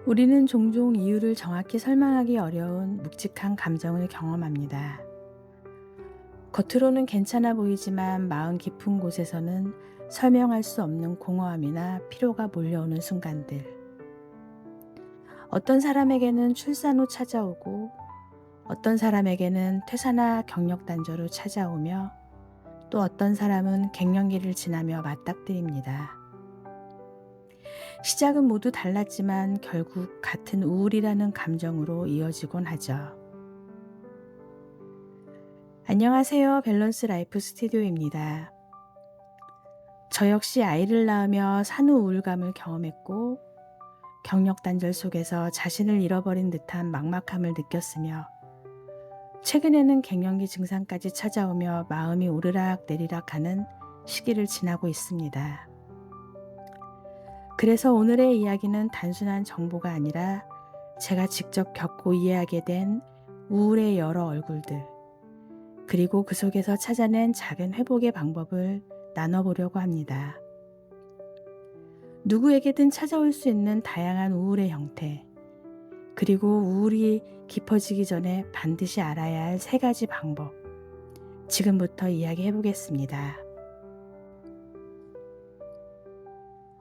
우리는 종종 이유를 정확히 설명하기 어려운 묵직한 감정을 경험합니다. 겉으로는 괜찮아 보이지만 마음 깊은 곳에서는 설명할 수 없는 공허함이나 피로가 몰려오는 순간들. 어떤 사람에게는 출산 후 찾아오고, 어떤 사람에게는 퇴사나 경력 단절로 찾아오며, 또 어떤 사람은 갱년기를 지나며 맞닥뜨립니다. 시작은 모두 달랐지만 결국 같은 우울이라는 감정으로 이어지곤 하죠. 안녕하세요. 밸런스 라이프 스튜디오입니다. 저 역시 아이를 낳으며 산후 우울감을 경험했고, 경력 단절 속에서 자신을 잃어버린 듯한 막막함을 느꼈으며, 최근에는 갱년기 증상까지 찾아오며 마음이 오르락 내리락 하는 시기를 지나고 있습니다. 그래서 오늘의 이야기는 단순한 정보가 아니라 제가 직접 겪고 이해하게 된 우울의 여러 얼굴들, 그리고 그 속에서 찾아낸 작은 회복의 방법을 나눠보려고 합니다. 누구에게든 찾아올 수 있는 다양한 우울의 형태, 그리고 우울이 깊어지기 전에 반드시 알아야 할 3가지 방법, 지금부터 이야기해 보겠습니다.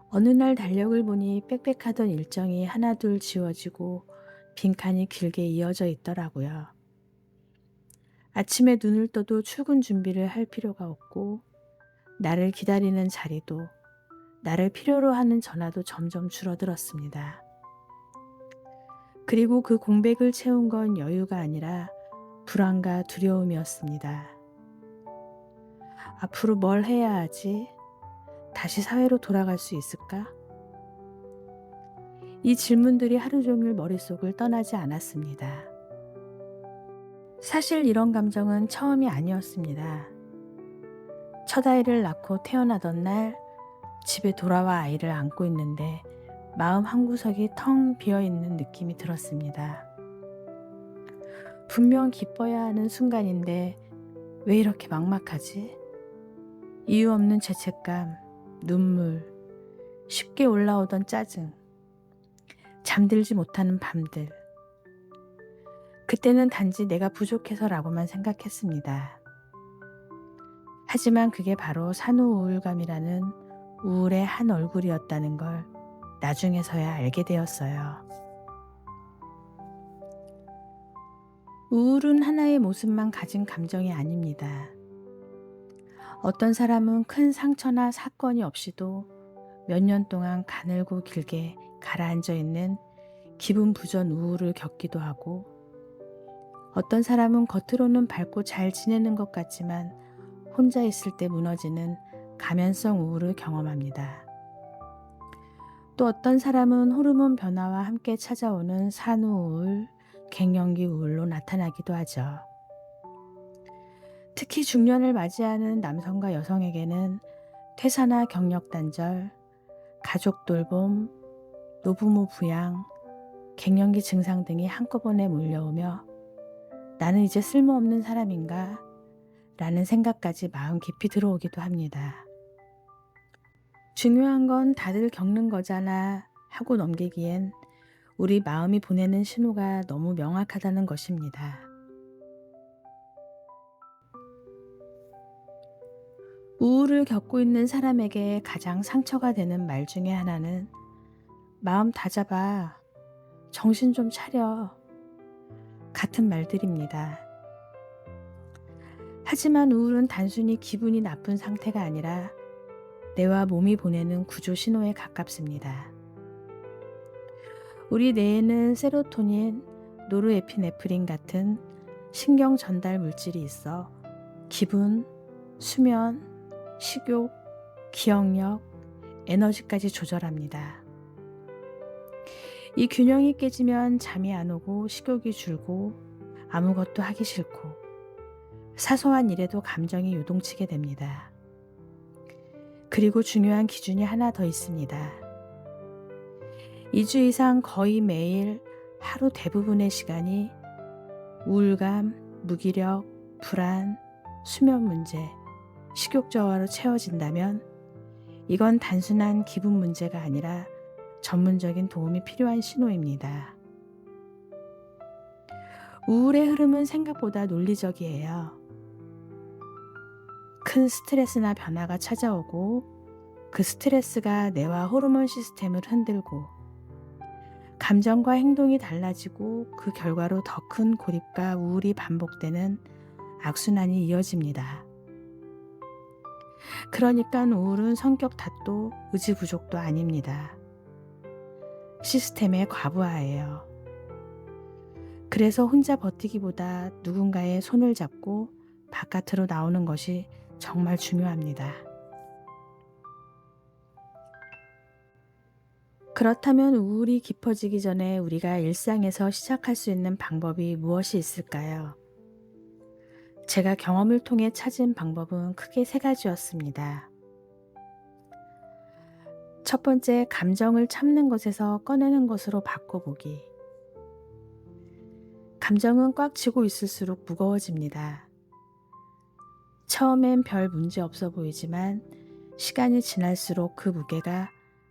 어느 날 달력을 보니 빽빽하던 일정이 하나둘 지워지고 빈칸이 길게 이어져 있더라고요. 아침에 눈을 떠도 출근 준비를 할 필요가 없고, 나를 기다리는 자리도, 나를 필요로 하는 전화도 점점 줄어들었습니다. 그리고 그 공백을 채운 건 여유가 아니라 불안과 두려움이었습니다. 앞으로 뭘 해야 하지? 다시 사회로 돌아갈 수 있을까? 이 질문들이 하루 종일 머릿속을 떠나지 않았습니다. 사실 이런 감정은 처음이 아니었습니다. 첫 아이를 낳고 태어나던 날 집에 돌아와 아이를 안고 있는데 마음 한구석이 텅 비어있는 느낌이 들었습니다. 분명 기뻐야 하는 순간인데 왜 이렇게 막막하지? 이유 없는 죄책감, 눈물, 쉽게 올라오던 짜증, 잠들지 못하는 밤들. 그때는 단지 내가 부족해서라고만 생각했습니다. 하지만 그게 바로 산후 우울감이라는 우울의 한 얼굴이었다는 걸 나중에서야 알게 되었어요. 우울은 하나의 모습만 가진 감정이 아닙니다. 어떤 사람은 큰 상처나 사건이 없이도 몇 년 동안 가늘고 길게 가라앉아 있는 기분 부전 우울을 겪기도 하고, 어떤 사람은 겉으로는 밝고 잘 지내는 것 같지만 혼자 있을 때 무너지는 가면성 우울을 경험합니다. 또 어떤 사람은 호르몬 변화와 함께 찾아오는 산후 우울, 갱년기 우울로 나타나기도 하죠. 특히 중년을 맞이하는 남성과 여성에게는 퇴사나 경력 단절, 가족 돌봄, 노부모 부양, 갱년기 증상 등이 한꺼번에 몰려오며 나는 이제 쓸모없는 사람인가? 라는 생각까지 마음 깊이 들어오기도 합니다. 중요한 건 다들 겪는 거잖아 하고 넘기기엔 우리 마음이 보내는 신호가 너무 명확하다는 것입니다. 우울을 겪고 있는 사람에게 가장 상처가 되는 말 중에 하나는 마음 다잡아, 정신 좀 차려 같은 말들입니다. 하지만 우울은 단순히 기분이 나쁜 상태가 아니라 뇌와 몸이 보내는 구조 신호에 가깝습니다. 우리 뇌에는 세로토닌, 노르에피네프린 같은 신경 전달 물질이 있어 기분, 수면, 식욕, 기억력, 에너지까지 조절합니다. 이 균형이 깨지면 잠이 안 오고 식욕이 줄고 아무것도 하기 싫고 사소한 일에도 감정이 요동치게 됩니다. 그리고 중요한 기준이 하나 더 있습니다. 2주 이상 거의 매일 하루 대부분의 시간이 우울감, 무기력, 불안, 수면 문제, 식욕 저하로 채워진다면 이건 단순한 기분 문제가 아니라 전문적인 도움이 필요한 신호입니다. 우울의 흐름은 생각보다 논리적이에요. 큰 스트레스나 변화가 찾아오고 그 스트레스가 뇌와 호르몬 시스템을 흔들고 감정과 행동이 달라지고 그 결과로 더 큰 고립과 우울이 반복되는 악순환이 이어집니다. 그러니까 우울은 성격 탓도 의지 부족도 아닙니다. 시스템의 과부하예요. 그래서 혼자 버티기보다 누군가의 손을 잡고 바깥으로 나오는 것이 정말 중요합니다. 그렇다면 우울이 깊어지기 전에 우리가 일상에서 시작할 수 있는 방법이 무엇이 있을까요? 제가 경험을 통해 찾은 방법은 크게 3가지였습니다. 첫 번째, 감정을 참는 것에서 꺼내는 것으로 바꿔보기. 감정은 꽉 쥐고 있을수록 무거워집니다. 처음엔 별 문제 없어 보이지만 시간이 지날수록 그 무게가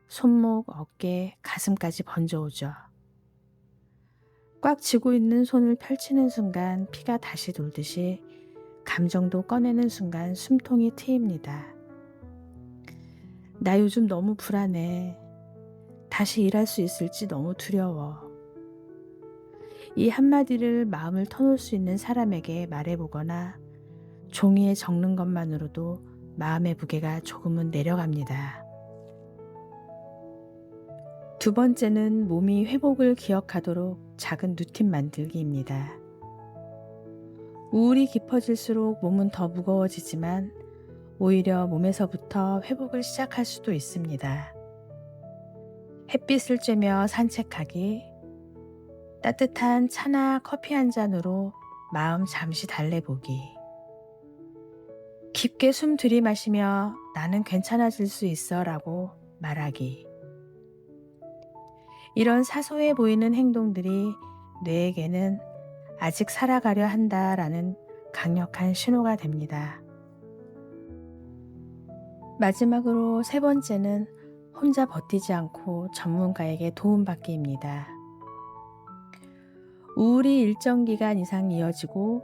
손목, 어깨, 가슴까지 번져오죠. 꽉 쥐고 있는 손을 펼치는 순간 피가 다시 돌듯이 감정도 꺼내는 순간 숨통이 트입니다. 나 요즘 너무 불안해. 다시 일할 수 있을지 너무 두려워. 이 한마디를 마음을 터놓을 수 있는 사람에게 말해보거나 종이에 적는 것만으로도 마음의 무게가 조금은 내려갑니다. 두 번째는 몸이 회복을 기억하도록 작은 루틴 만들기입니다. 우울이 깊어질수록 몸은 더 무거워지지만 오히려 몸에서부터 회복을 시작할 수도 있습니다. 햇빛을 쬐며 산책하기, 따뜻한 차나 커피 한 잔으로 마음 잠시 달래보기, 깊게 숨 들이마시며 나는 괜찮아질 수 있어 라고 말하기. 이런 사소해 보이는 행동들이 뇌에게는 아직 살아가려 한다라는 강력한 신호가 됩니다. 마지막으로 3번째는 혼자 버티지 않고 전문가에게 도움받기입니다. 우울이 일정 기간 이상 이어지고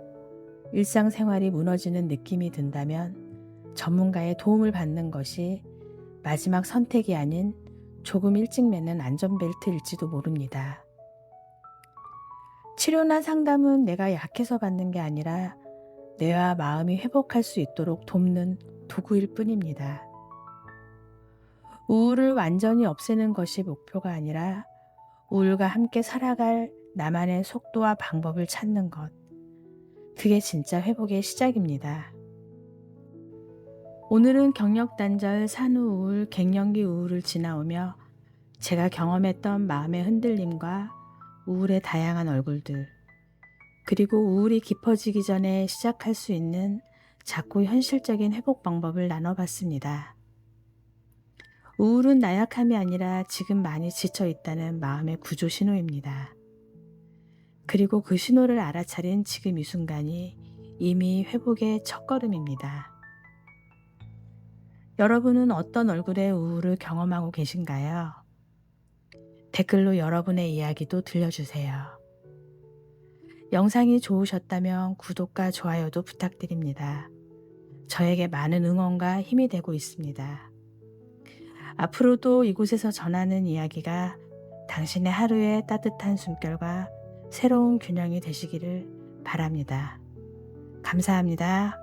일상생활이 무너지는 느낌이 든다면 전문가의 도움을 받는 것이 마지막 선택이 아닌 조금 일찍 매는 안전벨트일지도 모릅니다. 치료나 상담은 내가 약해서 받는 게 아니라 뇌와 마음이 회복할 수 있도록 돕는 도구일 뿐입니다. 우울을 완전히 없애는 것이 목표가 아니라 우울과 함께 살아갈 나만의 속도와 방법을 찾는 것. 그게 진짜 회복의 시작입니다. 오늘은 경력단절, 산후우울, 갱년기 우울을 지나오며 제가 경험했던 마음의 흔들림과 우울의 다양한 얼굴들, 그리고 우울이 깊어지기 전에 시작할 수 있는 작고 현실적인 회복 방법을 나눠봤습니다. 우울은 나약함이 아니라 지금 많이 지쳐 있다는 마음의 구조 신호입니다. 그리고 그 신호를 알아차린 지금 이 순간이 이미 회복의 첫걸음입니다. 여러분은 어떤 얼굴의 우울을 경험하고 계신가요? 댓글로 여러분의 이야기도 들려주세요. 영상이 좋으셨다면 구독과 좋아요도 부탁드립니다. 저에게 많은 응원과 힘이 되고 있습니다. 앞으로도 이곳에서 전하는 이야기가 당신의 하루의 따뜻한 숨결과 새로운 균형이 되시기를 바랍니다. 감사합니다.